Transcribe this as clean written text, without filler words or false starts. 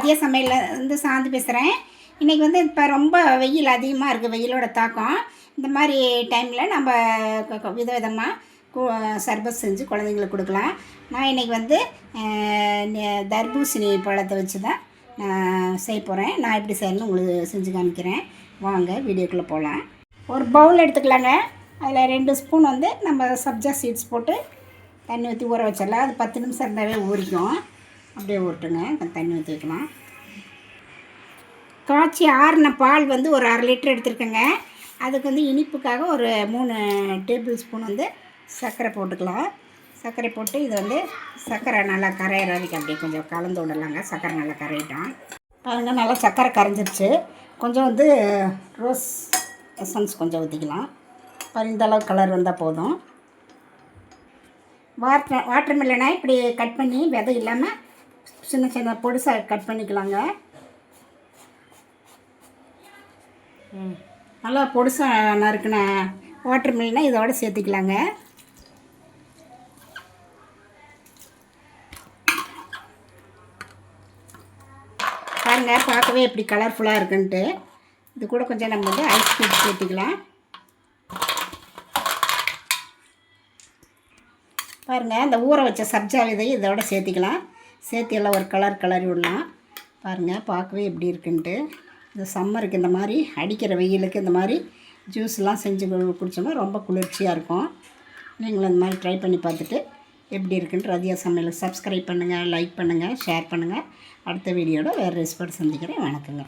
ரதியா சமையலில் வந்து சாந்தி பேசுகிறேன். இன்றைக்கி வந்து இப்போ ரொம்ப வெயில் அதிகமாக இருக்குது, வெயிலோட தாக்கம். இந்த மாதிரி டைமில் நம்ம விதவிதமாக சர்பத் செஞ்சு குழந்தைங்களுக்கு கொடுக்கலாம். நான் இன்றைக்கி வந்து தர்பூசணி பழத்தை வச்சு தான் நான் செய்ய போகிறேன். நான் எப்படி செய்யணும்னு உங்களுக்கு செஞ்சு காமிக்கிறேன். வாங்க வீடியோக்குள்ளே போகலாம். ஒரு பவுல் எடுத்துக்கலாங்க. அதில் 2 ஸ்பூன் வந்து நம்ம சப்ஜா சீட்ஸ் போட்டு தண்ணி ஊற்றி ஊற வச்சிடலாம். அது 10 நிமிஷம் இருந்தாவே ஊறிக்கும். அப்படியே ஊட்டுங்க. தண்ணி ஊற்றி வைக்கலாம். காய்ச்சி ஆறின பால் வந்து ஒரு 1/2 லிட்டர் எடுத்துருக்கேங்க. அதுக்கு வந்து இனிப்புக்காக ஒரு 3 டேபிள் ஸ்பூன் வந்து சர்க்கரை போட்டுக்கலாம். சர்க்கரை போட்டு இது வந்து சர்க்கரை நல்லா கரையிற வரைக்கும் அப்படியே கொஞ்சம் கலந்து விடலாங்க. சர்க்கரை நல்லா கரையிட்டோம் பாருங்கள். நல்லா சர்க்கரை கரைஞ்சிருச்சு. கொஞ்சம் வந்து ரோஸ் எசன்ஸ் கொஞ்சம் ஊற்றிக்கலாம். இந்தளவு கலர் வந்தால் போதும். வாட்டர் மெலனை இப்படி கட் பண்ணி விதை இல்லாமல் சின்ன சின்ன பொடிசாக கட் பண்ணிக்கலாங்க. நல்லா பொடிசாக நறுக்கின வாட்டர் மெலனை இதோட சேர்த்துக்கலாங்க. பாருங்கள், பார்க்கவே எப்படி கலர்ஃபுல்லாக இருக்குன்ட்டு. இது கூட கொஞ்சம் நம்ம வந்து ஐஸ் க்யூப் சேர்த்துக்கலாம். பாருங்கள், இந்த ஊற வச்ச சப்ஜா விதையை இதோட சேர்த்திக்கலாம். சேர்த்து எல்லாம் ஒரு கலரி விடலாம். பாருங்கள், பார்க்கவே எப்படி இருக்குன்ட்டு. இந்த சம்மருக்கு இந்த மாதிரி அடிக்கிற வெயிலுக்கு இந்த மாதிரி ஜூஸ்லாம் செஞ்சு குடித்தோம்னா ரொம்ப குளிர்ச்சியாக இருக்கும். நீங்களும் இந்த மாதிரி ட்ரை பண்ணி பார்த்துட்டு எப்படி இருக்குன்ட்டு ரதியா சமையல் சப்ஸ்கிரைப் பண்ணுங்கள், லைக் பண்ணுங்கள், ஷேர் பண்ணுங்கள். அடுத்த வீடியோட வேறு ரெசிபியோடு சந்திக்கிறேன். வணக்கங்க.